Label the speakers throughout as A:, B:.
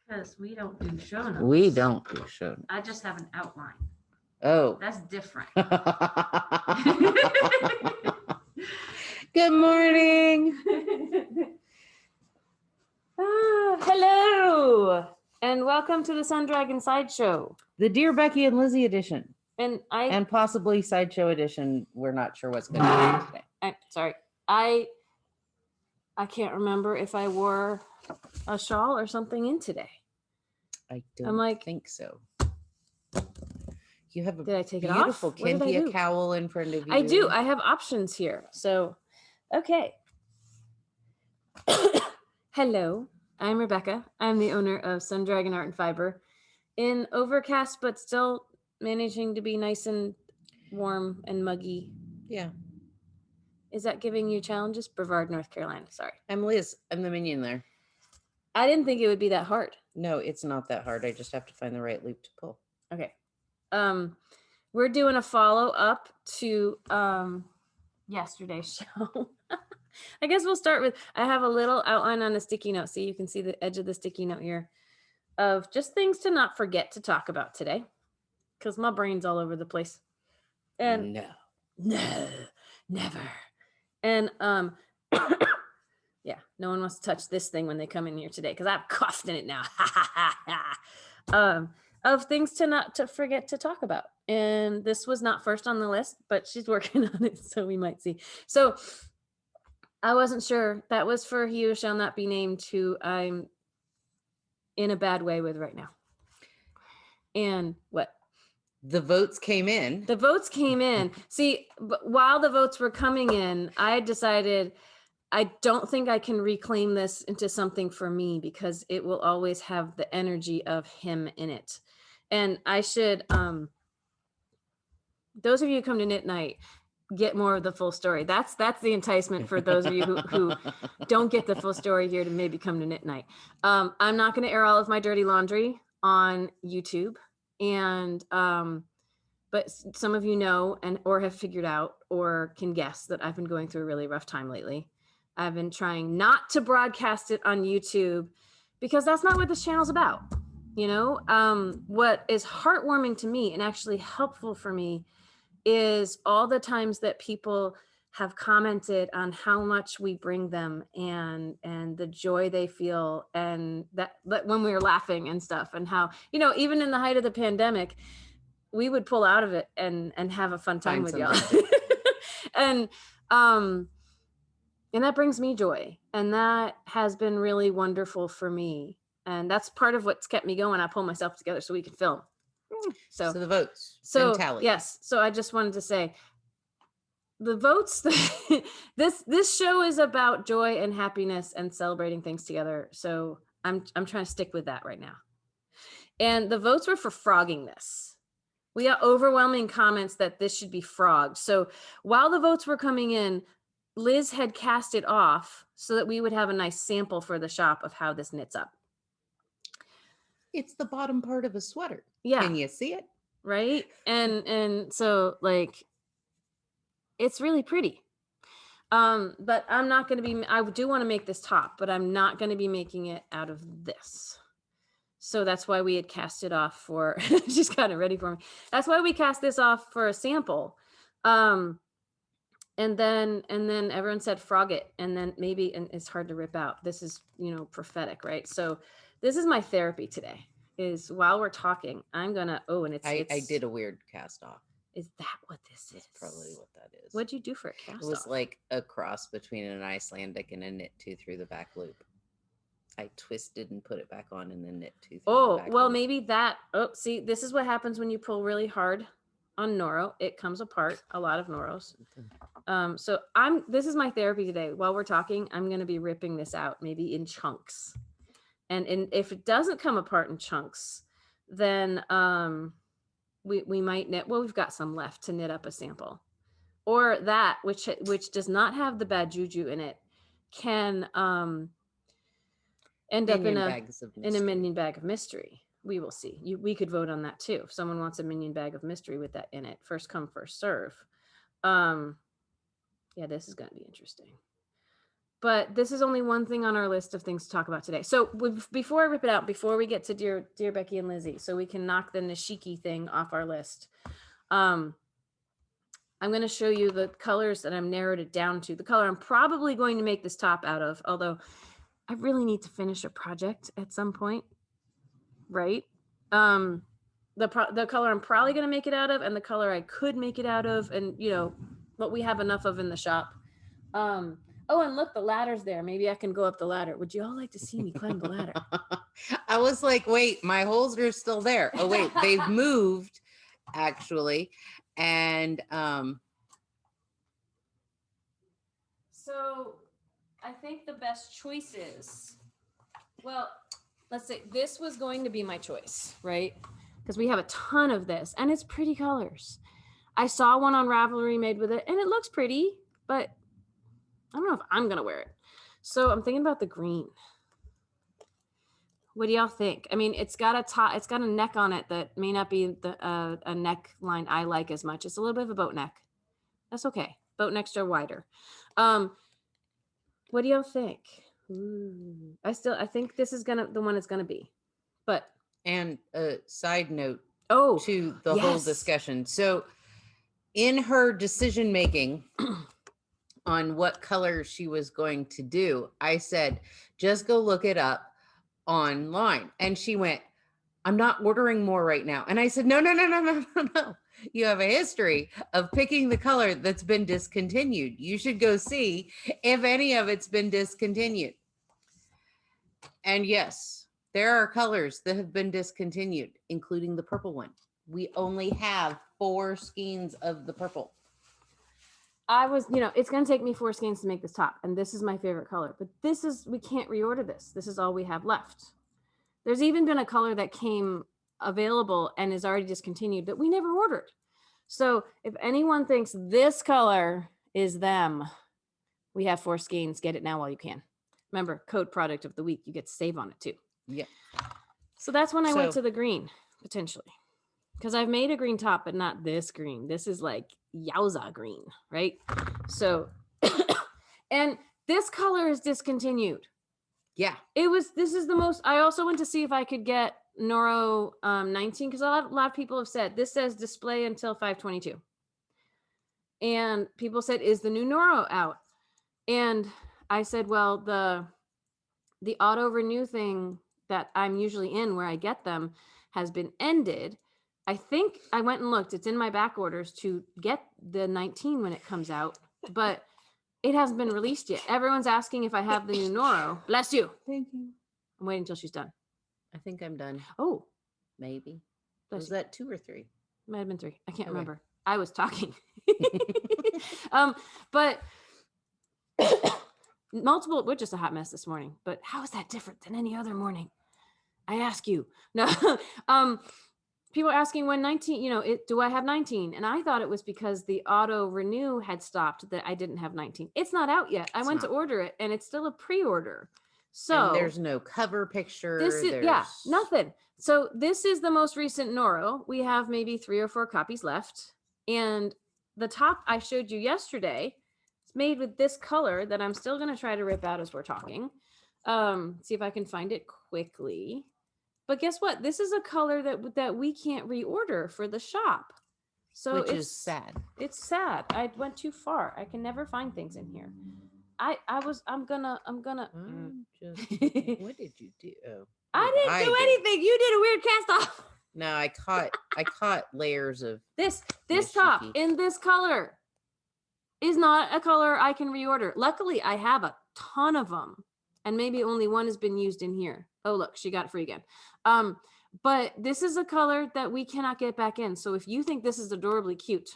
A: Because we don't do show notes.
B: We don't do show notes.
A: I just have an outline.
B: Oh.
A: That's different.
B: Good morning.
C: Hello, and welcome to the Sun Dragon Sideshow.
B: The Dear Becky and Lizzy edition.
C: And
B: possibly Sideshow edition. We're not sure what's going to be today.
C: I can't remember if I wore a shawl or something in today.
B: I don't think so. You have a
C: did I take
B: beautiful
C: it off?
B: Kentia cowl in front of you.
C: I do. I have options here. So, okay. Hello, I'm Rebecca. I'm the owner of Sun Dragon Art and Fiber in overcast, but still managing to be nice and warm and muggy.
B: Yeah.
C: Is that giving you challenges? Brevard, North Carolina. Sorry.
B: I'm Liz. I'm the minion there.
C: I didn't think it would be that hard.
B: No, it's not that hard. I just have to find the right loop to pull.
C: Okay. We're doing a follow up to yesterday's show. I guess we'll start with, I have a little outline on a sticky note, so you can see the edge of the sticky note here of just things to not forget to talk about today, because my brain's all over the place. And no, never. And yeah, no one wants to touch this thing when they come in here today because I've coughed in it now. Of things to not to forget to talk about. And this was not first on the list, but she's working on it, so we might see. So I wasn't sure. That was for He Who Shall Not Be Named, who I'm in a bad way with right now. And what?
B: The votes came in.
C: The votes came in. See, while the votes were coming in, I decided I don't think I can reclaim this into something for me because it will always have the energy of him in it. And I should, those of you who come to Knit Night, get more of the full story. That's the enticement for those of you who don't get the full story here to maybe come to Knit Night. I'm not going to air all of my dirty laundry on YouTube. And but some of you know or have figured out or can guess that I've been going through a really rough time lately. I've been trying not to broadcast it on YouTube because that's not what this channel's about. You know, what is heartwarming to me and actually helpful for me is all the times that people have commented on how much we bring them and the joy they feel, and that when we were laughing and stuff, and how, you know, even in the height of the pandemic, we would pull out of it and have a fun time with y'all. And that brings me joy, and that has been really wonderful for me, and that's part of what's kept me going. I pull myself together so we can film. So
B: the votes.
C: So
B: tally.
C: Yes. So I just wanted to say, the votes. This show is about joy and happiness and celebrating things together. So I'm trying to stick with that right now. And the votes were for frogging this. We got overwhelming comments that this should be frogged. So while the votes were coming in, Liz had cast it off so that we would have a nice sample for the shop of how this knits up.
B: It's the bottom part of a sweater.
C: Yeah.
B: Can you see it?
C: Right. And so, like, it's really pretty. But I'm not going to be, I do want to make this top, but I'm not going to be making it out of this. So that's why we had cast it off for, she's got it ready for me. That's why we cast this off for a sample. And then everyone said frog it. And then maybe, and it's hard to rip out. This is, you know, prophetic, right? So this is my therapy today, is while we're talking, I'm going to, and I
B: did a weird cast off.
C: Is that what this is?
B: That's probably what that is.
C: What'd you do for a cast off?
B: It was like a cross between an Icelandic and a knit two through the back loop. I twisted and put it back on and then knit two through the back loop.
C: Maybe that. Oh, see, this is what happens when you pull really hard on Noro. It comes apart, a lot of Noros. So this is my therapy today. While we're talking, I'm going to be ripping this out, maybe in chunks. And if it doesn't come apart in chunks, then we might knit. Well, we've got some left to knit up a sample, or that which does not have the bad juju in it can end up in a minion bag of mystery. We will see. We could vote on that too. If someone wants a minion bag of mystery with that in it, first come, first serve. Yeah, this is going to be interesting. But this is only one thing on our list of things to talk about today. So before I rip it out, before we get to dear Becky and Lizzy, so we can knock the nishiki thing off our list. I'm going to show you the colors that I'm narrowed it down to. The color I'm probably going to make this top out of, although I really need to finish a project at some point, right? The color I'm probably going to make it out of, and the color I could make it out of, and you know what we have enough of in the shop. Oh, and look, the ladder's there. Maybe I can go up the ladder. Would you all like to see me climb the ladder?
B: I was like, wait, my holes are still there. Oh, wait, they've moved actually. And
C: so I think the best choice is, well, let's say this was going to be my choice, right? Because we have a ton of this and it's pretty colors. I saw one on Ravelry made with it and it looks pretty, but I don't know if I'm gonna wear it. So I'm thinking about the green. What do y'all think? I mean, it's got a top, it's got a neck on it that may not be the a neckline I like as much. It's a little bit of a boat neck. That's okay. Boat necks are wider. What do y'all think? Ooh, I think this is the one it's gonna be. But
B: and a side note
C: to
B: the whole discussion. So in her decision making on what color she was going to do, I said, just go look it up online. And she went, I'm not ordering more right now. And I said, no. You have a history of picking the color that's been discontinued. You should go see if any of it's been discontinued. And yes, there are colors that have been discontinued, including the purple one. We only have 4 skeins of the purple.
C: It's going to take me 4 skeins to make this top. And this is my favorite color. But we can't reorder this. This is all we have left. There's even been a color that came available and is already discontinued that we never ordered. So if anyone thinks this color is them, we have 4 skeins. Get it now while you can. Remember, code product of the week. You get to save on it too.
B: Yeah.
C: So that's when I went to the green, potentially. Because I've made a green top, but not this green. This is like yowza green, right? So, and this color is discontinued.
B: Yeah.
C: This is the most, I also went to see if I could get Noro 19, because a lot of people have said, this says display until 5/22. And people said, is the new Noro out? And I said, well, the auto renew thing that I'm usually in where I get them has been ended. I think I went and looked. It's in my back orders to get the 19 when it comes out, but it hasn't been released yet. Everyone's asking if I have the new Noro. Bless you.
B: Thank you.
C: I'm waiting until she's done.
B: I think I'm done.
C: Oh,
B: maybe.
C: bless
B: Was
C: you.
B: that 2 or 3?
C: Might have been 3. I can't
B: Okay.
C: remember. I was talking. But we're just a hot mess this morning, but how is that different than any other morning? I ask you. No. People are asking when 19, do I have 19? And I thought it was because the auto renew had stopped that I didn't have 19. It's not out yet. I went to order it and it's still a pre-order. So
B: and there's no cover picture.
C: This is nothing. So this is the most recent Noro. We have maybe 3 or 4 copies left. And the top I showed you yesterday, it's made with this color that I'm still going to try to rip out as we're talking. See if I can find it quickly. But guess what? This is a color that we can't reorder for the shop. So
B: which is sad.
C: It's sad. I went too far. I can never find things in here. I'm gonna.
B: What did you do? Oh,
C: I didn't do anything. You did a weird cast off.
B: No, I caught layers of
C: this top in this color is not a color I can reorder. Luckily, I have a ton of them, and maybe only one has been used in here. Oh, look, she got it free again. But this is a color that we cannot get back in. So if you think this is adorably cute,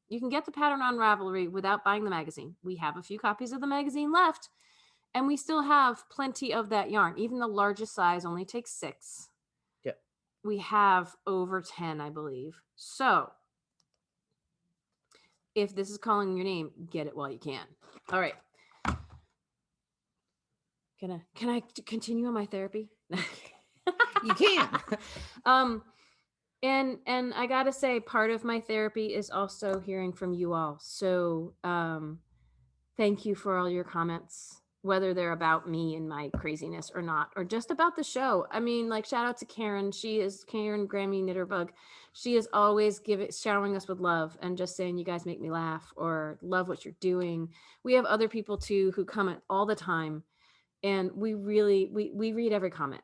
C: you can get the pattern on Ravelry without buying the magazine. We have a few copies of the magazine left, and we still have plenty of that yarn. Even the largest size only takes 6.
B: Yep.
C: We have over 10, I believe. So if this is calling your name, get it while you can. All right. Can I continue on my therapy?
B: You can.
C: And I gotta say, part of my therapy is also hearing from you all. So thank you for all your comments. whether they're about me and my craziness or not, or just about the show. I mean, like, shout out to Karen. She is Karen Grammy Knitterbug. She is always showering us with love and just saying, you guys make me laugh or love what you're doing. We have other people too who comment all the time, and we read every comment.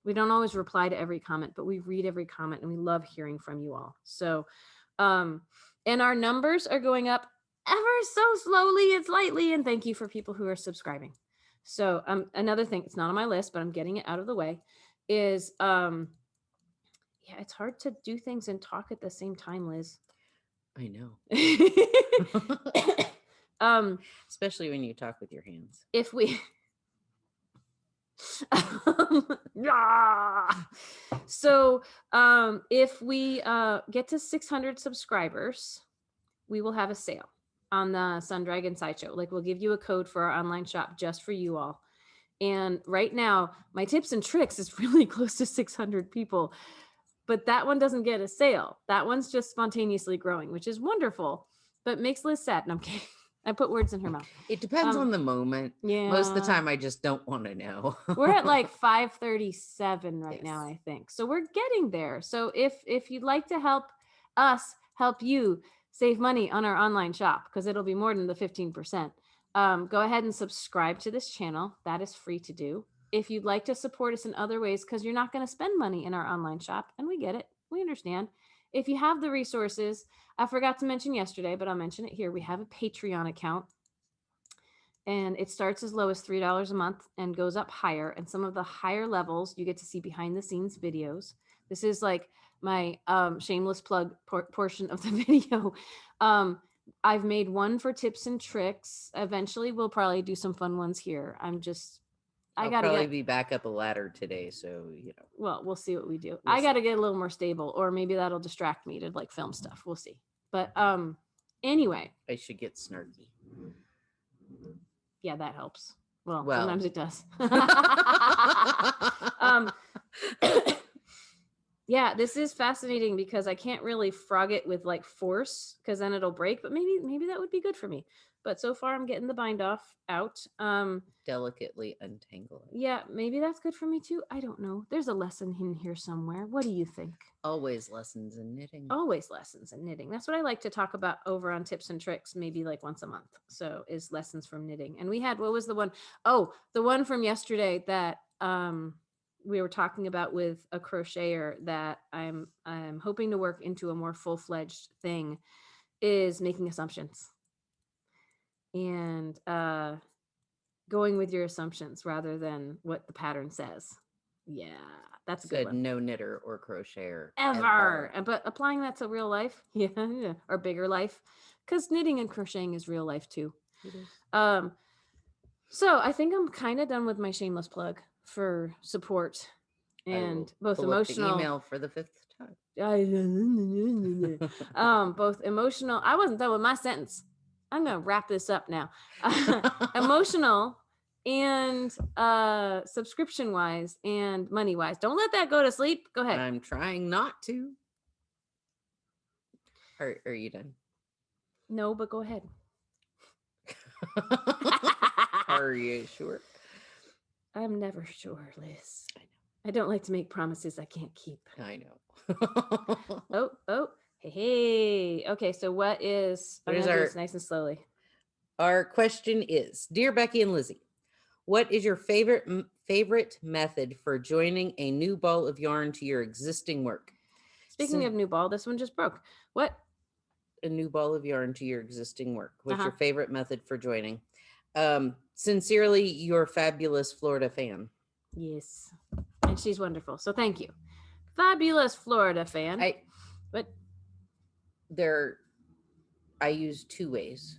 C: We don't always reply to every comment, but we read every comment, and we love hearing from you all. So, and our numbers are going up ever so slowly and slightly. And thank you for people who are subscribing. So another thing, it's not on my list, but I'm getting it out of the way, is yeah, it's hard to do things and talk at the same time, Liz.
B: I know. Especially when you talk with your hands.
C: If we so if we get to 600 subscribers, we will have a sale on the Sun Dragon Sideshow. Like, we'll give you a code for our online shop just for you all. And right now, my tips and tricks is really close to 600 people, but that one doesn't get a sale. That one's just spontaneously growing, which is wonderful, but makes Liz sad. And I'm kidding. I put words in her mouth.
B: It depends on the moment.
C: Yeah.
B: Most of the time, I just don't want to know.
C: We're at like 537 right
B: Yes.
C: now, I think. So we're getting there. So if you'd like to help us help you save money on our online shop, because it'll be more than the 15%, go ahead and subscribe to this channel. That is free to do. If you'd like to support us in other ways, because you're not going to spend money in our online shop, and we get it, we understand. If you have the resources, I forgot to mention yesterday, but I'll mention it here. We have a Patreon account, and it starts as low as $3 a month and goes up higher. And some of the higher levels, you get to see behind the scenes videos. This is like my shameless plug portion of the video. I've made one for tips and tricks. Eventually, we'll probably do some fun ones here.
B: I'll probably be back up a ladder today, so
C: well, we'll see what we do. I got to get a little more stable, or maybe that'll distract me to like film stuff. We'll see. But anyway,
B: I should get snarky.
C: Yeah, that helps. Well,
B: Well.
C: sometimes it does. Yeah, this is fascinating because I can't really frog it with like force, because then it'll break, but maybe that would be good for me. But so far I'm getting the bind off out.
B: Delicately untangle it.
C: Yeah, maybe that's good for me too. I don't know. There's a lesson in here somewhere. What do you think?
B: Always lessons in knitting.
C: Always lessons in knitting. That's what I like to talk about over on Tips and Tricks, maybe like once a month. So is lessons from knitting. And we had, what was the one? Oh, the one from yesterday that we were talking about with a crocheter that I'm hoping to work into a more full-fledged thing, is making assumptions. And going with your assumptions rather than what the pattern says. Yeah, that's a good one.
B: No knitter or crocheter
C: Ever. But applying that to real life, yeah, or bigger life, because knitting and crocheting is real life too.
B: It is.
C: So I think I'm kind of done with my shameless plug for support, and both
B: pull up the
C: emotional.
B: email for the 5th time.
C: Both emotional. I wasn't done with my sentence. I'm gonna wrap this up now. Emotional and subscription wise and money wise. Don't let that go to sleep. Go ahead.
B: I'm trying not to. Are you done?
C: No, but go ahead.
B: Are you sure?
C: I'm never sure, Liz. I know. I don't like to make promises I can't keep.
B: I know.
C: Oh, hey. Okay, so what is? I'm gonna do this nice and slowly.
B: Our question is, dear Becky and Lizzy, what is your favorite method for joining a new ball of yarn to your existing work?
C: Speaking of new ball, this one just broke. What?
B: A new ball of yarn to your existing work. What's your favorite method for joining? Sincerely, your fabulous Florida fan.
C: Yes, and she's wonderful. So thank you, fabulous Florida fan.
B: I use 2 ways,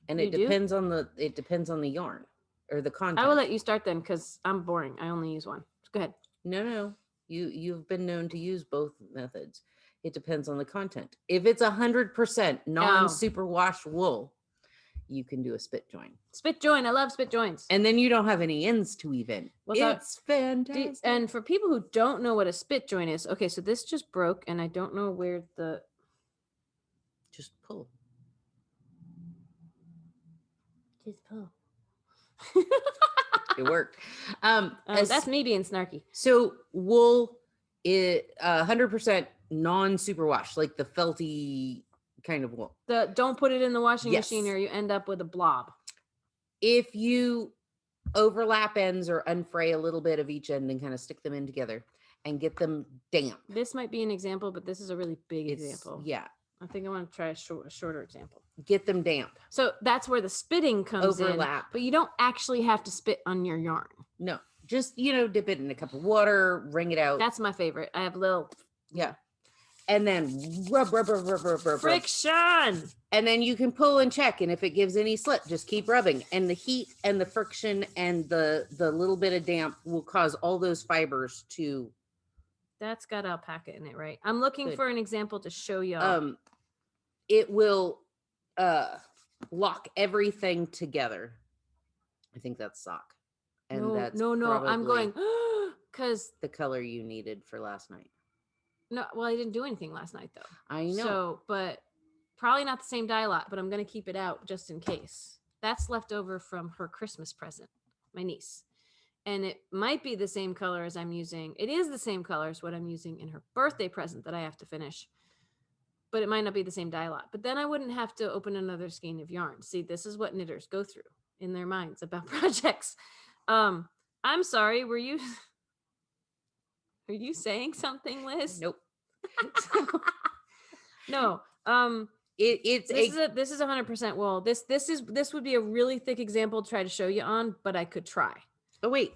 B: and it depends on the yarn or the content.
C: I will let you start then, because I'm boring. I only use one. Go ahead.
B: No, you've been known to use both methods. It depends on the content. If it's 100% non-superwash wool, you can do a spit join.
C: Spit join. I love spit joins.
B: And then you don't have any ends to weave in. It's fantastic.
C: And for people who don't know what a spit join is, okay, so this just broke, and I don't know where the...
B: Just pull.
C: Just pull.
B: It worked.
C: That's me being snarky.
B: So wool is 100% non-superwash, like the felty kind of wool.
C: Don't put it in the washing machine
B: Yes.
C: or you end up with a blob.
B: If you overlap ends or unfray a little bit of each end and kind of stick them in together and get them damp.
C: This might be an example, but this is a really big example.
B: Yeah.
C: I think I want to try a shorter example.
B: Get them damp.
C: So that's where the spitting comes
B: Overlap.
C: in, but you don't actually have to spit on your yarn.
B: No, just, dip it in a cup of water, wring it out.
C: That's my favorite. I have little
B: Yeah. And then rub.
C: friction.
B: And then you can pull and check. And if it gives any slip, just keep rubbing. And the heat and the friction and the little bit of damp will cause all those fibers to.
C: That's got alpaca in it, right? I'm looking
B: Good.
C: for an example to show y'all.
B: It will lock everything together. I think that's sock. And that's
C: no. I'm
B: probably
C: going because
B: the color you needed for last night.
C: no. Well, I didn't do anything last night though.
B: I know.
C: So, but probably not the same dye lot. But I'm going to keep it out just in case. That's left over from her Christmas present, my niece, and it might be the same color as I'm using. It is the same color as what I'm using in her birthday present that I have to finish. But it might not be the same dye lot. But then I wouldn't have to open another skein of yarn. See, this is what knitters go through in their minds about projects. I'm sorry, were you saying something, Liz?
B: Nope.
C: No.
B: This
C: This is 100% wool. This would be a really thick example to try to show you on, but I could try.
B: Oh wait,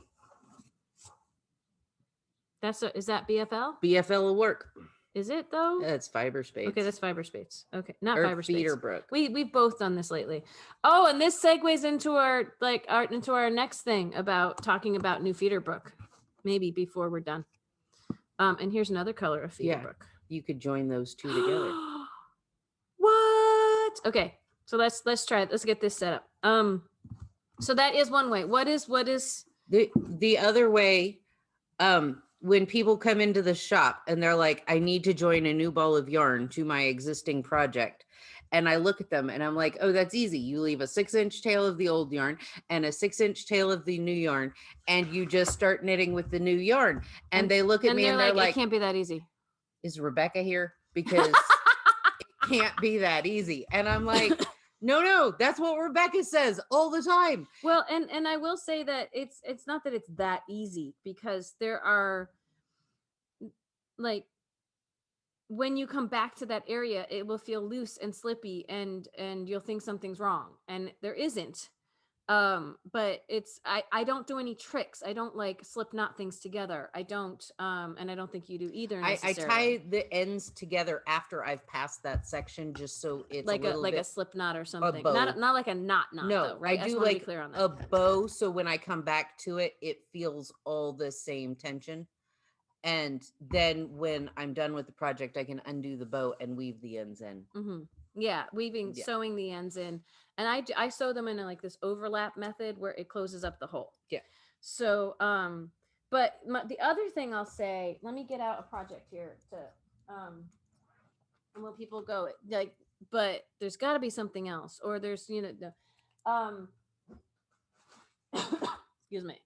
C: Is that BFL?
B: BFL will work.
C: Is it though?
B: That's fiber space.
C: Okay, that's fiber space. Okay, not
B: or
C: fiber space.
B: Feederbrook.
C: We've both done this lately. Oh, and this segues into our next thing about talking about new Feederbrook, maybe before we're done. And here's another color of Feederbrook.
B: Yeah. You could join those two together.
C: What? Okay, so let's try it. Let's get this set up. So that is one way. What is
B: The other way, when people come into the shop and they're like, I need to join a new ball of yarn to my existing project. And I look at them and I'm like, oh, that's easy. You leave a 6-inch tail of the old yarn and a 6-inch tail of the new yarn, and you just start knitting with the new yarn. And they look at me and they're like,
C: it can't be that easy.
B: Is Rebecca here? Because it can't be that easy. And I'm like, no, that's what Rebecca says all the time.
C: Well, and I will say that it's not that it's that easy, because there are, like, when you come back to that area, it will feel loose and slippy and you'll think something's wrong, and there isn't. But I don't do any tricks. I don't like slip knot things together. I don't, and I don't think you do either.
B: I tie the ends together after I've passed that section, just so it's
C: like a slip knot or something. Not like a knot.
B: No,
C: though, right?
B: I do
C: just wanna be
B: like
C: clear on that.
B: a bow, so when I come back to it, it feels all the same tension. And then when I'm done with the project, I can undo the bow and weave the ends in.
C: Mm-hmm. Yeah, sewing the ends in, and I sew them in like this overlap method where it closes up the hole.
B: Yeah.
C: So, but the other thing I'll say, let me get out a project here to, and when people go like, but there's got to be something else, or there's excuse me.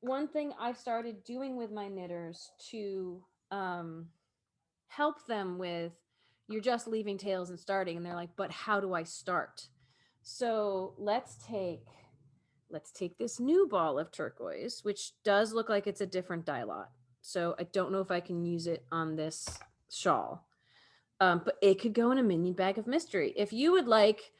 C: One thing I've started doing with my knitters to help them with, you're just leaving tails and starting, and they're like, but how do I start? So let's take this new ball of turquoise, which does look like it's a different dye lot. So I don't know if I can use it on this shawl, but it could go in a mini bag of mystery. If you would like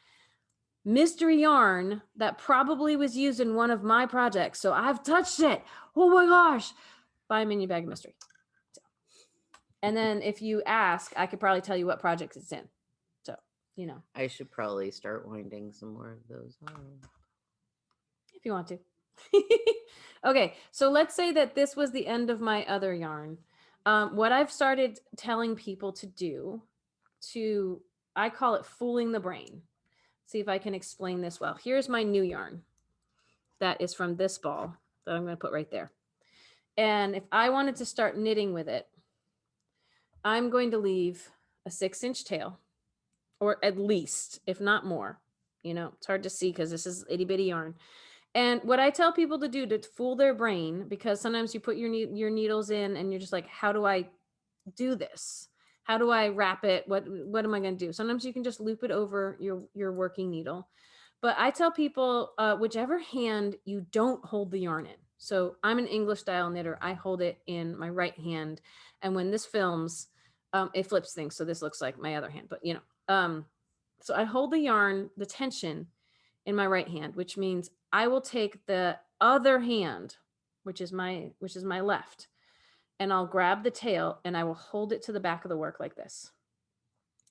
C: mystery yarn that probably was used in one of my projects, so I've touched it, oh my gosh, buy a mini bag of mystery. And then if you ask, I could probably tell you what projects it's in. So,
B: I should probably start winding some more of those on.
C: If you want to. Okay, so let's say that this was the end of my other yarn. What I've started telling people to do, I call it fooling the brain. See if I can explain this well. Here's my new yarn that is from this ball that I'm going to put right there. And if I wanted to start knitting with it, I'm going to leave a 6-inch tail, or at least, if not more, You know, it's hard to see because this is itty bitty yarn. And what I tell people to do to fool their brain, because sometimes you put your needles in and you're just like, how do I do this? How do I wrap it? What am I going to do? Sometimes you can just loop it over your working needle. But I tell people, whichever hand you don't hold the yarn in. So I'm an English style knitter. I hold it in my right hand. And when this films, it flips things. So this looks like my other hand, but you know, so I hold the yarn, the tension in my right hand, which means I will take the other hand, which is my left, and I'll grab the tail and I will hold it to the back of the work like this.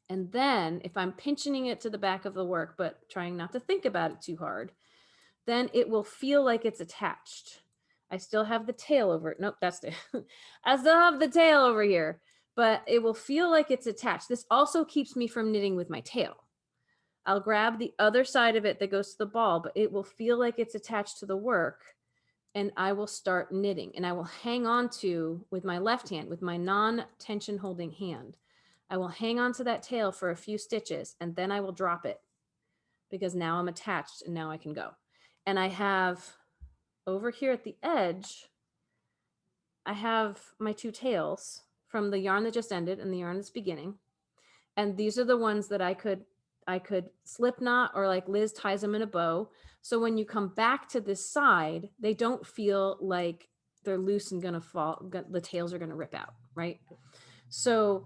C: And then if I'm pinching it to the back of the work, but trying not to think about it too hard, then it will feel like it's attached. I still have the tail over it. Nope, that's the, I still have the tail over here, but it will feel like it's attached. This also keeps me from knitting with my tail. I'll grab the other side of it that goes to the ball, but it will feel like it's attached to the work, and I will start knitting, and I will hang on to, with my left hand, with my non-tension holding hand, I will hang on to that tail for a few stitches, and then I will drop it because now I'm attached and now I can go. And I have over here at the edge, I have my two tails from the yarn that just ended and the yarn that's beginning. And these are the ones that I could slip knot, or like Liz ties them in a bow. So when you come back to this side, they don't feel like they're loose and gonna fall, the tails are gonna rip out, right? So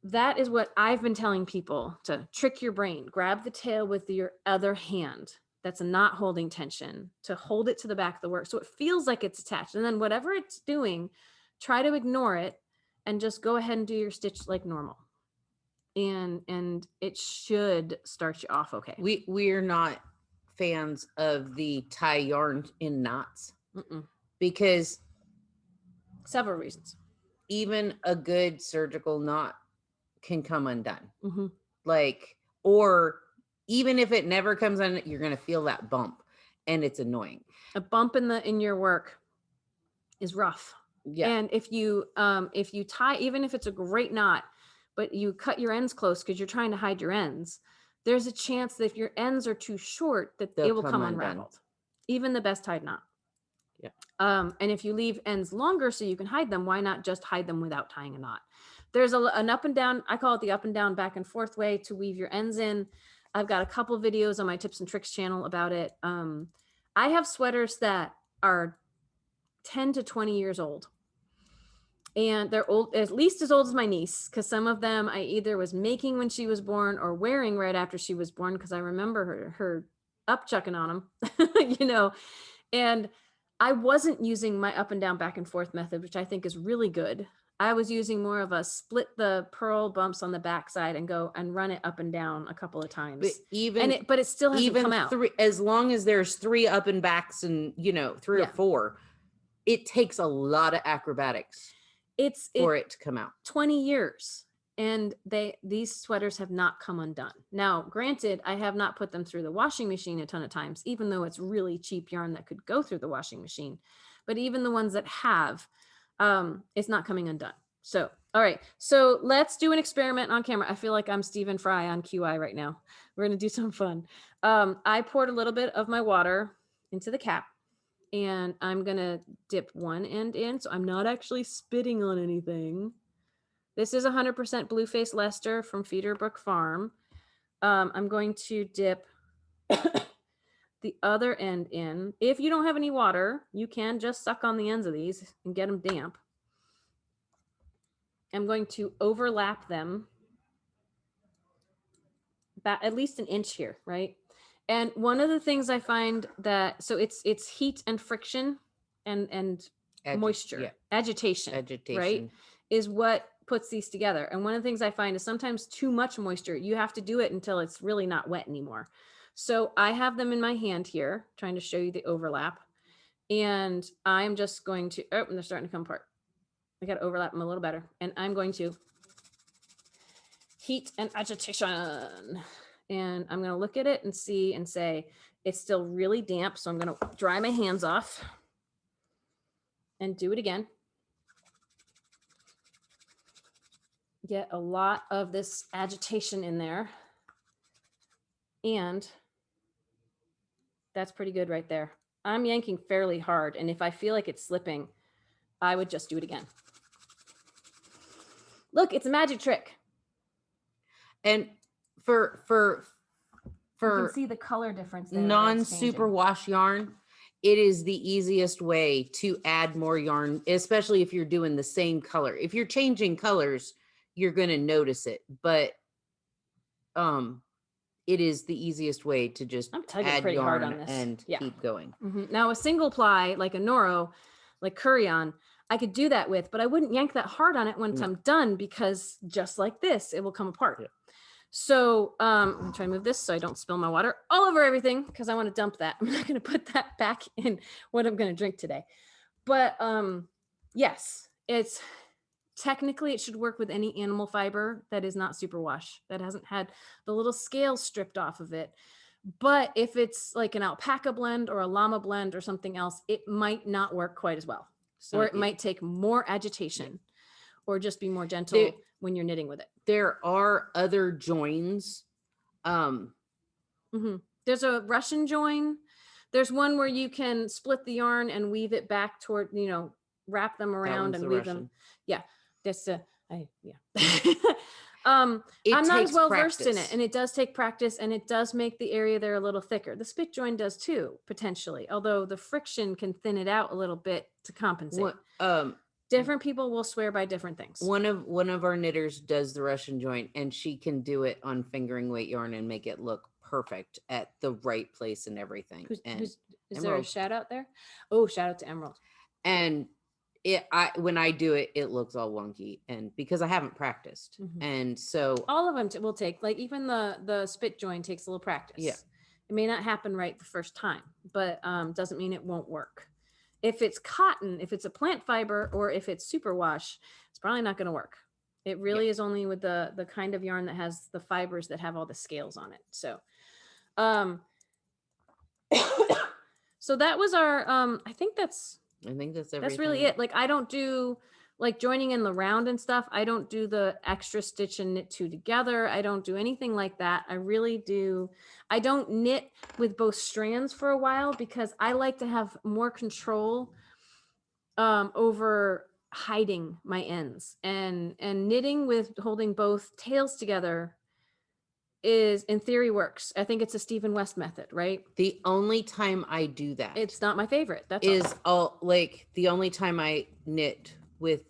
C: that is what I've been telling people, to trick your brain. Grab the tail with your other hand that's not holding tension, to hold it to the back of the work so it feels like it's attached. And then whatever it's doing, try to ignore it and just go ahead and do your stitch like normal. And it should start you off okay.
B: We're not fans of the tie yarn in knots. Because
C: several reasons.
B: Even a good surgical knot can come undone. Like, or even if it never comes on, you're going to feel that bump, and it's annoying.
C: A bump in your work is rough.
B: Yeah.
C: And if you tie, even if it's a great knot, but you cut your ends close because you're trying to hide your ends, there's a chance that if your ends are too short, that it will come unraveled. Even the best tied knot.
B: Yeah.
C: And if you leave ends longer so you can hide them, why not just hide them without tying a knot? There's an up and down, I call it the up and down, back and forth way to weave your ends in. I've got a couple videos on my tips and tricks channel about it. I have sweaters that are 10 to 20 years old. And they're old, at least as old as my niece, because some of them I either was making when she was born or wearing right after she was born, because I remember her upchucking on them, you know. And I wasn't using my up and down, back and forth method, which I think is really good. I was using more of a split the purl bumps on the backside and go and run it up and down a couple of times. But it still hasn't come out.
B: As long as there's 3 up and backs and, you know, 3 or 4, it takes a lot of acrobatics for it to come out.
C: 20 years. And these sweaters have not come undone. Now, granted, I have not put them through the washing machine a ton of times, even though it's really cheap yarn that could go through the washing machine. But even the ones that have, it's not coming undone. So, all right. So let's do an experiment on camera. I feel like I'm Stephen Fry on QI right now. We're going to do some fun. I poured a little bit of my water into the cap, and I'm going to dip one end in. So I'm not actually spitting on anything. This is 100% Blueface Leicester from Feederbrook Farm. I'm going to dip the other end in. If you don't have any water, you can just suck on the ends of these and get them damp. I'm going to overlap them about at least an inch here, right? And one of the things I find that, so it's heat and friction and moisture, agitation, right? Is what puts these together. And one of the things I find is sometimes too much moisture. You have to do it until it's really not wet anymore. So I have them in my hand here, trying to show you the overlap. And I'm just going to, oh, and they're starting to come apart. I got to overlap them a little better. And I'm going to heat and agitation. And I'm going to look at it and see and say, it's still really damp. So I'm going to dry my hands off and do it again. Get a lot of this agitation in there. And that's pretty good right there. I'm yanking fairly hard. And if I feel like it's slipping, I would just do it again. Look, it's a magic trick.
B: And for
C: You can see the color difference there.
B: non-superwash yarn, it is the easiest way to add more yarn, especially if you're doing the same color. If you're changing colors, you're going to notice it, but it is the easiest way to just
C: I'm tugging
B: add
C: pretty
B: yarn
C: hard on this.
B: and
C: Yeah.
B: keep going.
C: Now a single ply like a Noro, like Kurion, I could do that with, but I wouldn't yank that hard on it once I'm done, because just like this, it will come apart.
B: Yeah.
C: So I'm trying to move this so I don't spill my water all over everything, because I want to dump that. I'm not going to put that back in what I'm going to drink today. But yes, it's technically it should work with any animal fiber that is not superwash, that hasn't had the little scales stripped off of it. But if it's like an alpaca blend or a llama blend or something else, it might not work quite as well. Or it might take more agitation, or just be more gentle when you're knitting with it.
B: There are other joins.
C: There's a Russian join. There's one where you can split the yarn and weave it back toward, wrap them around and weave them. Yeah. That's I'm not as well versed in it, and it does take practice, and it does make the area there a little thicker. The spit join does too, potentially, although the friction can thin it out a little bit to compensate. Different people will swear by different things.
B: One of our knitters does the Russian joint, and she can do it on fingering weight yarn and make it look perfect at the right place and everything.
C: Is there a shout out there? Oh, shout out to Emerald.
B: And when I do it, it looks all wonky, and because I haven't practiced. And so
C: all of them will take, like, even the spit join takes a little practice.
B: Yeah.
C: It may not happen right the first time, but doesn't mean it won't work. If it's cotton, if it's a plant fiber, or if it's superwash, it's probably not going to work. It really is only with the kind of yarn that has the fibers that have all the scales on it. So so that was our I think that's everything. That's really it. Like, I don't do like joining in the round and stuff. I don't do the extra stitch and knit two together. I don't do anything like that. I don't knit with both strands for a while, because I like to have more control over hiding my ends, and knitting with holding both tails together is, in theory, works. I think it's a Stephen West method, right?
B: The only time I do that,
C: it's not my favorite. That's
B: like the only time I knit with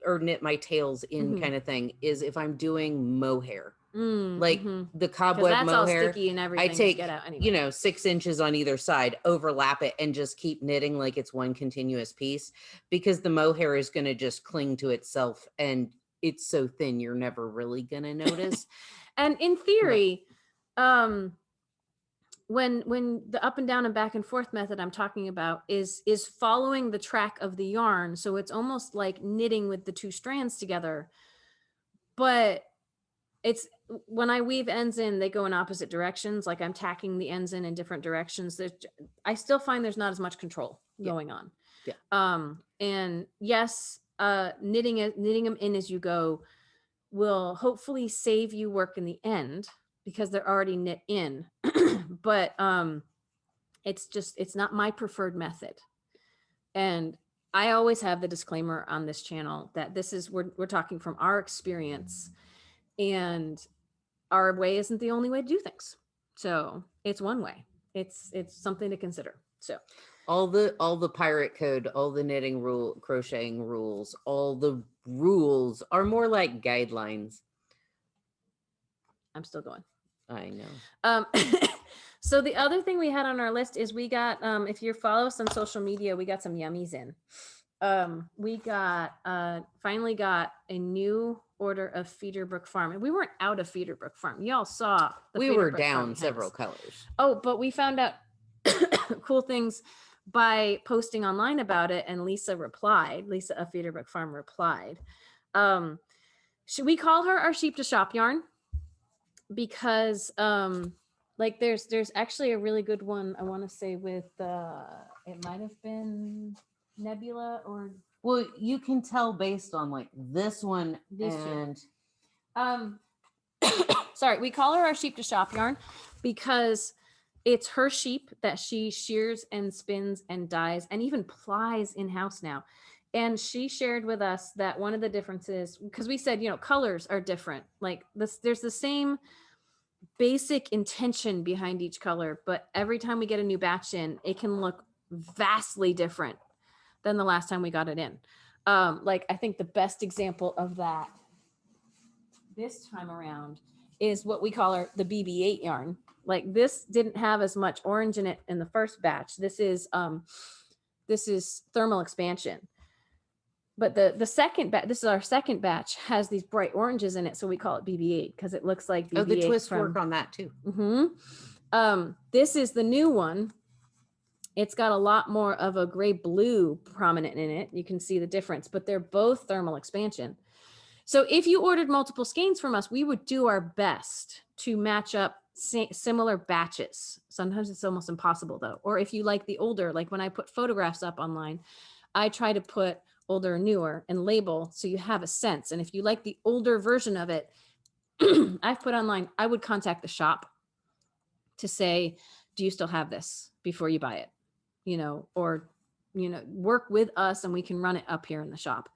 B: or knit my tails in kind of thing is if I'm doing mohair. The cobweb mohair,
C: sticky and everything.
B: I take,
C: get out anyway.
B: 6 inches on either side, overlap it, and just keep knitting like it's one continuous piece, because the mohair is going to just cling to itself, and it's so thin you're never really going to notice.
C: And in theory, when the up and down and back and forth method I'm talking about is following the track of the yarn, so it's almost like knitting with the two strands together, but it's when I weave ends in, they go in opposite directions. Like, I'm tacking the ends in different directions. I still find there's not as much control going on. And yes, knitting them in as you go will hopefully save you work in the end, because they're already knit in. But it's not my preferred method. And I always have the disclaimer on this channel that we're talking from our experience, and our way isn't the only way to do things. So it's one way. It's something to consider. So
B: all the pirate code, all the knitting crocheting rules, all the rules are more like guidelines.
C: I'm still going.
B: I know.
C: So the other thing we had on our list is we got, if you follow us on social media, we got some yummies in. We finally got a new order of Feederbrook Farm, and we weren't out of Feederbrook Farm. Y'all saw
B: we were down several colors.
C: Oh, but we found out cool things by posting online about it, and Lisa of Feederbrook Farm replied. Should we call her our sheep to shop yarn? Because like there's actually a really good one, I want to say, with it might have been Nebula, or
B: well, you can tell based on like this one
C: these
B: and
C: two. sorry, we call her our sheep to shop yarn because it's her sheep that she shears and spins and dyes and even plies in-house now. And she shared with us that one of the differences, because we said, colors are different. Like this, there's the same basic intention behind each color, but every time we get a new batch in, it can look vastly different than the last time we got it in. Like I think the best example of that this time around is what we call the BB8 yarn. Like this didn't have as much orange in it in the first batch. This is thermal expansion. But the second batch, this is our second batch, has these bright oranges in it. So we call it BB8 because it looks like BB8.
B: Oh, the twist work on that too.
C: This is the new one. It's got a lot more of a gray blue prominent in it. You can see the difference, but they're both thermal expansion. So if you ordered multiple skeins from us, we would do our best to match up similar batches. Sometimes it's almost impossible though. Or if you like the older, like when I put photographs up online, I try to put older or newer and label so you have a sense. And if you like the older version of it, I've put online, I would contact the shop to say, do you still have this before you buy it? Or work with us and we can run it up here in the shop.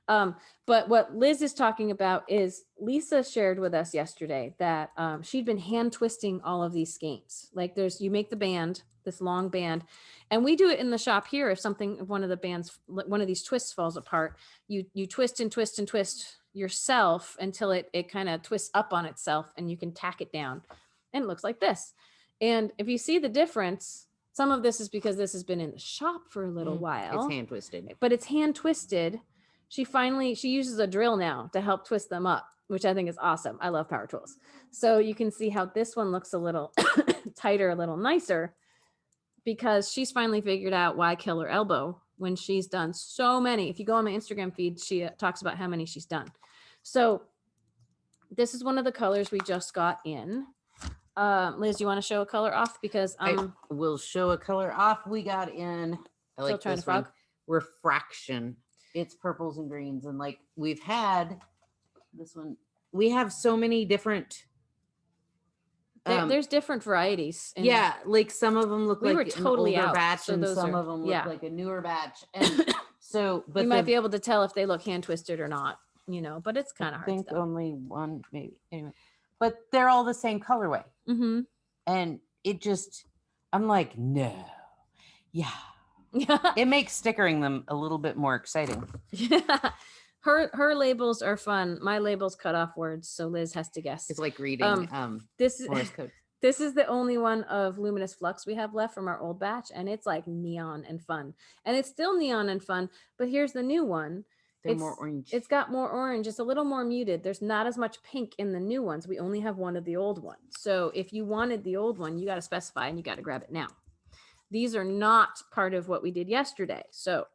C: But what Liz is talking about is Lisa shared with us yesterday that she'd been hand twisting all of these skeins. Like you make the band, this long band, and we do it in the shop here. If one of these twists falls apart, you twist and twist and twist yourself until it kind of twists up on itself and you can tack it down and it looks like this. And if you see the difference, some of this is because this has been in the shop for a little while.
B: It's hand twisted.
C: But it's hand twisted. She uses a drill now to help twist them up, which I think is awesome. I love power tools. So you can see how this one looks a little tighter, a little nicer, because she's finally figured out why kill her elbow when she's done so many. If you go on my Instagram feed, she talks about how many she's done. So this is one of the colors we just got in. Liz, you want to show a color off? Because
B: I will show a color off. We got in, I like this one, Refraction. It's purples and greens. And like we've had this one, we have so many different.
C: There's different varieties.
B: Yeah. Like some of them look like an older batch and some of them look like a newer batch. And so, but
C: you might be able to tell if they look hand twisted or not, but it's kind of hard.
B: I think only one, maybe. Anyway, but they're all the same colorway. And it just, I'm like, no. Yeah. It makes stickering them a little bit more exciting.
C: Yeah. Her labels are fun. My labels cut off words, so Liz has to guess.
B: It's like reading Morse code.
C: This is the only one of Luminous Flux we have left from our old batch, and it's like neon and fun. And it's still neon and fun, but here's the new one.
B: They're more orange.
C: It's got more orange. It's a little more muted. There's not as much pink in the new ones. We only have one of the old ones. So if you wanted the old one, you got to specify and you got to grab it now. These are not part of what we did yesterday. So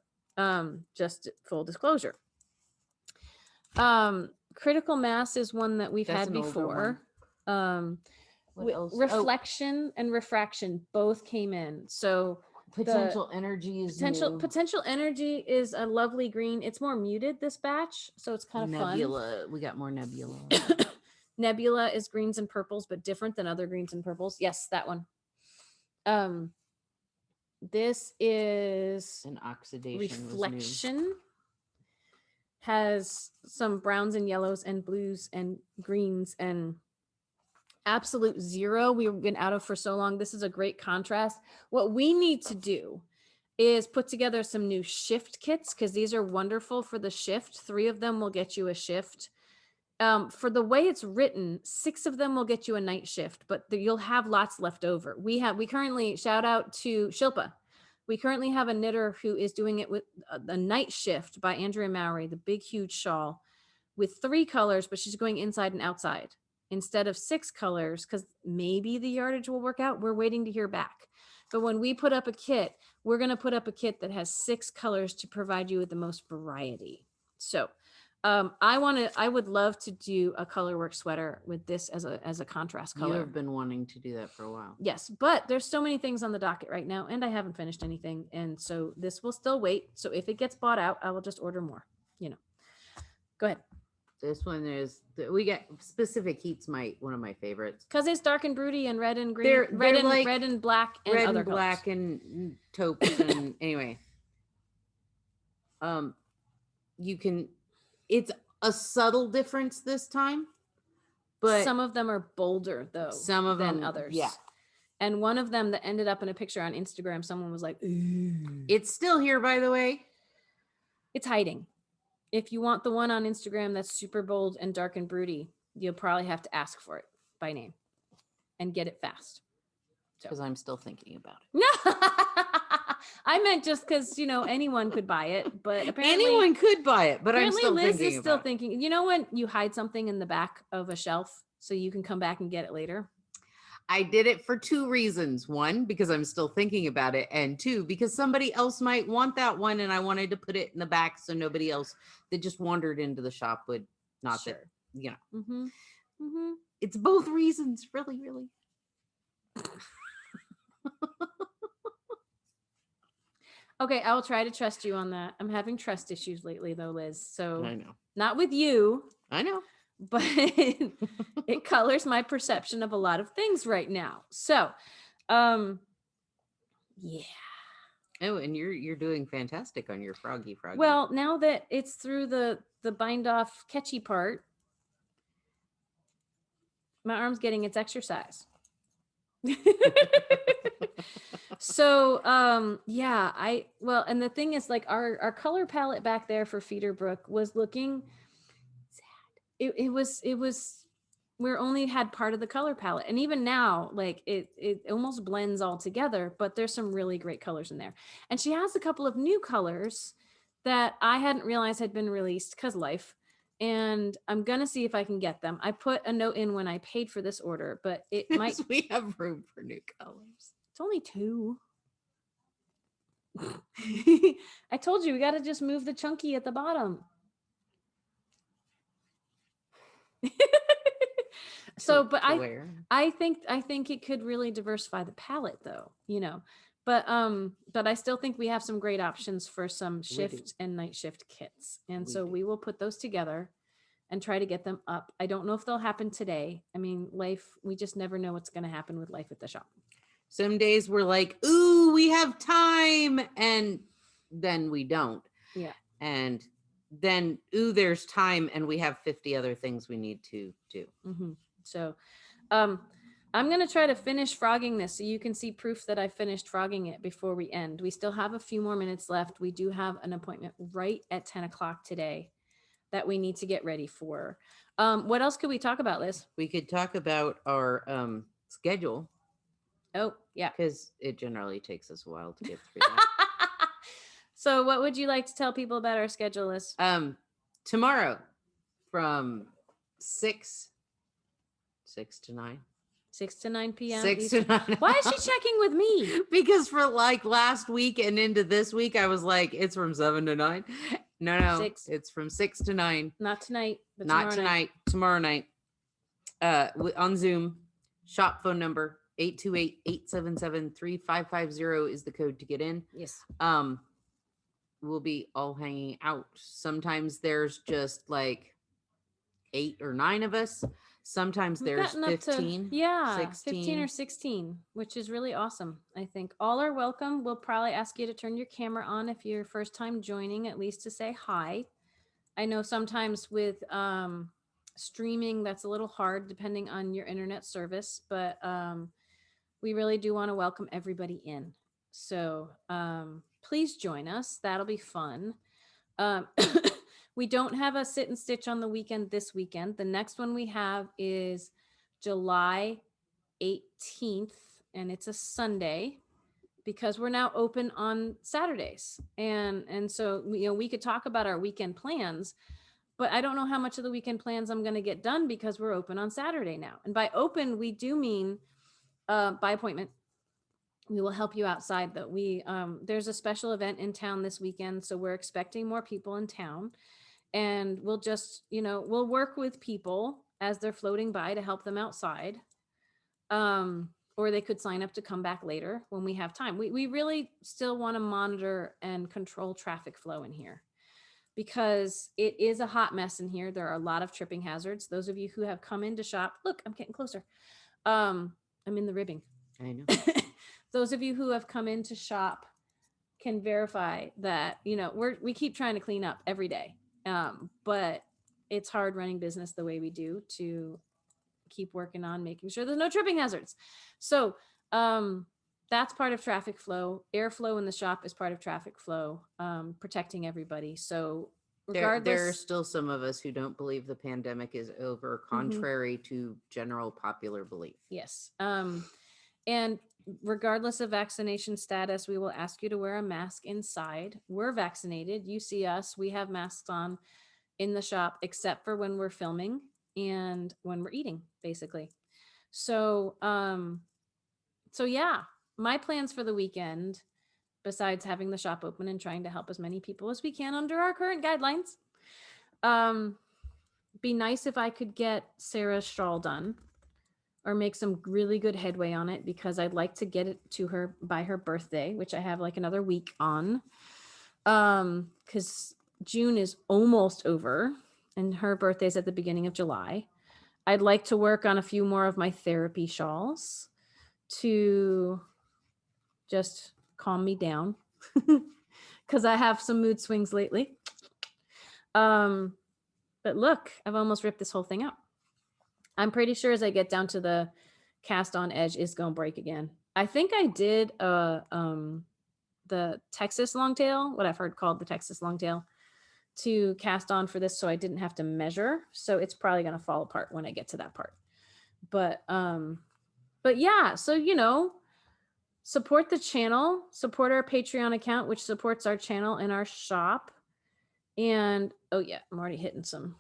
C: just full disclosure. Critical Mass is one that we've had before. Reflection and Refraction both came in. So
B: Potential Energy is
C: Potential Energy is a lovely green. It's more muted this batch, so it's kind of
B: Nebula. We got more Nebula.
C: Nebula is greens and purples, but different than other greens and purples. Yes, that one. This is
B: an oxidation.
C: Reflection. Has some browns and yellows and blues and greens and absolute zero we've been out of for so long. This is a great contrast. What we need to do is put together some new shift kits because these are wonderful for the shift. 3 of them will get you a shift. For the way it's written, 6 of them will get you a night shift, but you'll have lots left over. We currently, shout out to Shilpa. We currently have a knitter who is doing it with a night shift by Andrea Mowry, the big, huge shawl with 3 colors, but she's going inside and outside instead of 6 colors because maybe the yardage will work out. We're waiting to hear back. But when we put up a kit, we're going to put up a kit that has 6 colors to provide you with the most variety. So I would love to do a colorwork sweater with this as a contrast color.
B: You have been wanting to do that for a while.
C: Yes, but there's so many things on the docket right now, and I haven't finished anything, and so this will still wait. So if it gets bought out, I will just order more. Go ahead.
B: This one is we get specific heat's one of my favorites.
C: Because it's dark and broody and red and green,
B: They're like
C: red and black and
B: red
C: other
B: and black
C: colors.
B: and taupes and anyway. You can. It's a subtle difference this time, but
C: Some of them are bolder though
B: some of
C: than
B: them,
C: others.
B: yeah.
C: And one of them that ended up in a picture on Instagram, someone was like, "Ooh."
B: It's still here, by the way.
C: It's hiding. If you want the one on Instagram that's super bold and dark and broody, you'll probably have to ask for it by name and get it fast.
B: Because I'm still thinking about it.
C: No, I meant just because, anyone could buy it, but apparently
B: Anyone could buy it, but I'm
C: apparently
B: still
C: Liz
B: thinking
C: is still
B: about it.
C: thinking. You know when you hide something in the back of a shelf so you can come back and get it later?
B: I did it for two reasons. One, because I'm still thinking about it. And two, because somebody else might want that one. And I wanted to put it in the back so nobody else that just wandered into the shop would not,
C: Sure.
B: that, It's both reasons, really, really.
C: Okay, I will try to trust you on that. I'm having trust issues lately though, Liz. So
B: I know.
C: not with you,
B: I know.
C: but it colors my perception of a lot of things right now. So, yeah.
B: Oh, and you're doing fantastic on your froggy.
C: Well, now that it's through the bind off catchy part, my arm's getting its exercise. So, yeah, and the thing is, like, our color palette back there for Feederbrook was looking sad. It was we only had part of the color palette, and even now, like, it almost blends all together, but there's some really great colors in there. And she has a couple of new colors that I hadn't realized had been released because life, and I'm gonna see if I can get them. I put a note in when I paid for this order, but it might.
B: We have room for new colors.
C: It's only 2. I told you we got to just move the chunky at the bottom. So, but I think it could really diversify the palette though, but I still think we have some great options for some shift and night shift kits. And so we will put those together and try to get them up. I don't know if they'll happen today. I mean, life, we just never know what's going to happen with life at the shop.
B: Some days we're like, ooh, we have time. And then we don't.
C: Yeah.
B: And then, ooh, there's time. And we have 50 other things we need to do.
C: Mm-hmm. So I'm going to try to finish frogging this so you can see proof that I finished frogging it before we end. We still have a few more minutes left. We do have an appointment right at 10 o'clock today that we need to get ready for. What else could we talk about, Liz?
B: We could talk about our schedule.
C: Oh, yeah.
B: Because it generally takes us a while to get through that.
C: So what would you like to tell people about our schedule, Liz?
B: Tomorrow from 6 to 9.
C: 6 to 9 p.m.
B: 6 to 9.
C: Why is she checking with me?
B: Because for like last week and into this week, I was like, it's from 7 to 9. No,
C: 6.
B: It's from 6 to 9.
C: Not tonight. But
B: Not tonight. Tomorrow night. On Zoom. Shop phone number 828-877-3550 is the code to get in.
C: Yes.
B: We'll be all hanging out. Sometimes there's just like 8 or 9 of us. Sometimes there's 15. 16.
C: 15 or 16, which is really awesome. I think all are welcome. We'll probably ask you to turn your camera on if you're first time joining, at least to say hi. I know sometimes with streaming, that's a little hard depending on your internet service, but we really do want to welcome everybody in. So please join us. That'll be fun. We don't have a sit and stitch on the weekend this weekend. The next one we have is July 18th, and it's a Sunday because we're now open on Saturdays. And so, we could talk about our weekend plans, but I don't know how much of the weekend plans I'm going to get done because we're open on Saturday now. And by open, we do mean by appointment. We will help you outside though. There's a special event in town this weekend, so we're expecting more people in town. And we'll just, we'll work with people as they're floating by to help them outside. Or they could sign up to come back later when we have time. We really still want to monitor and control traffic flow in here. because it is a hot mess in here. There are a lot of tripping hazards. Those of you who have come in to shop, look, I'm getting closer. I'm in the ribbing.
B: I know.
C: Those of you who have come in to shop can verify that, you know, we keep trying to clean up every day. But it's hard running business the way we do to keep working on making sure there's no tripping hazards. So that's part of traffic flow. Airflow in the shop is part of traffic flow, protecting everybody. So regardless,
B: There are still some of us who don't believe the pandemic is over, contrary to general popular belief.
C: yes. And regardless of vaccination status, we will ask you to wear a mask inside. We're vaccinated. You see us. We have masks on in the shop, except for when we're filming and when we're eating, basically. So, so yeah, my plans for the weekend, besides having the shop open and trying to help as many people as we can under our current guidelines, be nice if I could get Sarah's shawl done or make some really good headway on it, because I'd like to get it to her by her birthday, which I have like another week on. Because June is almost over and her birthday's at the beginning of July. I'd like to work on a few more of my therapy shawls to just calm me down, because I have some mood swings lately. But look, I've almost ripped this whole thing out. I'm pretty sure as I get down to the cast on edge, it's gonna break again. I think I did the Texas longtail, what I've heard called the Texas longtail, to cast on for this, so I didn't have to measure. So it's probably gonna fall apart when I get to that part. But yeah, so you know, support the channel, support our Patreon account, which supports our channel and our shop. And oh yeah, I'm already hitting some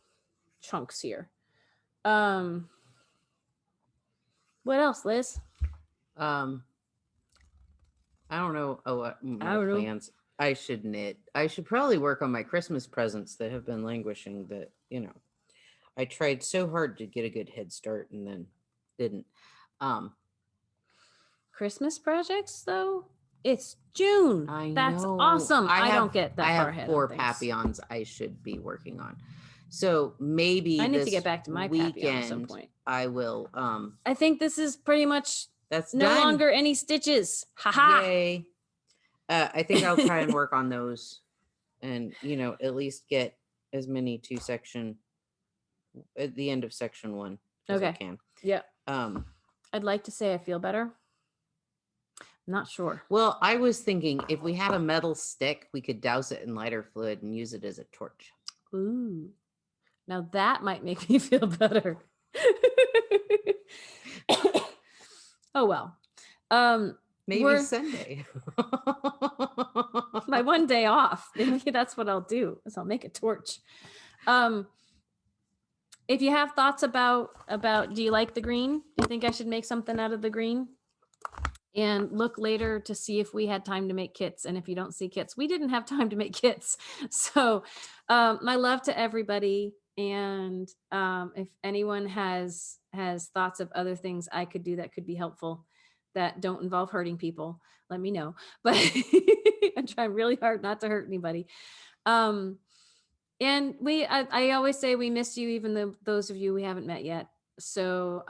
C: chunks here. What else, Liz?
B: I don't know. My plans. I should knit. I should probably work on my Christmas presents that have been languishing. That, you know, I tried so hard to get a good head start and then didn't.
C: Christmas projects though? It's June. That's awesome. I don't get that far ahead. I have 4 papillons
B: I should be working on. So maybe
C: I need to get back to my papillon at some point.
B: I will.
C: I think this is pretty much
B: that's
C: no
B: done.
C: Longer any stitches. Haha.
B: Yay. I think I'll try and work on those, and you know, at least get as many to section at the end of section 1 as I can.
C: Yeah. I'd like to say I feel better. Not sure.
B: Well, I was thinking if we had a metal stick, we could douse it in lighter fluid and use it as a torch.
C: Ooh. Now that might make me feel better. Oh well.
B: Maybe Sunday.
C: My one day off. Maybe that's what I'll do, is I'll make a torch. If you have thoughts about do you like the green? Do you think I should make something out of the green? And look later to see if we had time to make kits. And if you don't see kits, we didn't have time to make kits. So my love to everybody. And if anyone has thoughts of other things I could do that could be helpful, that don't involve hurting people, let me know. But I try really hard not to hurt anybody. And I always say we miss you, even though those of you we haven't met yet. So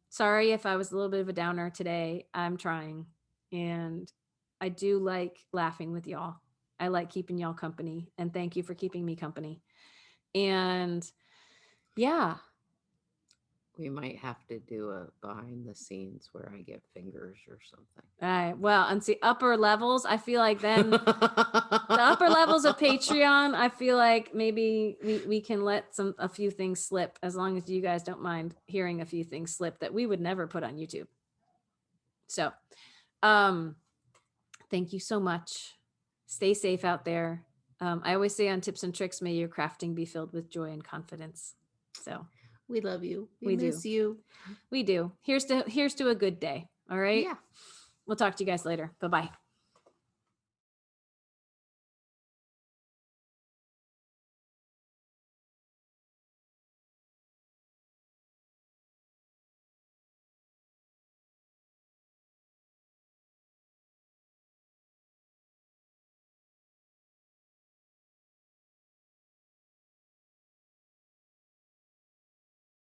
C: sorry if I was a little bit of a downer today. I'm trying, and I do like laughing with y'all. I like keeping y'all company, and thank you for keeping me company. And yeah,
B: we might have to do a behind the scenes where I get fingers or something.
C: All right. Well, and see, upper levels, I feel like then the upper levels of Patreon, I feel like maybe we can let a few things slip, as long as you guys don't mind hearing a few things slip that we would never put on YouTube. So thank you so much. Stay safe out there. I always say on Tips and Tricks, may your crafting be filled with joy and confidence. So
B: we love you.
C: We
B: miss you.
C: We do. Here's to a good day. All right.
B: Yeah.
C: We'll talk to you guys later. Bye-bye.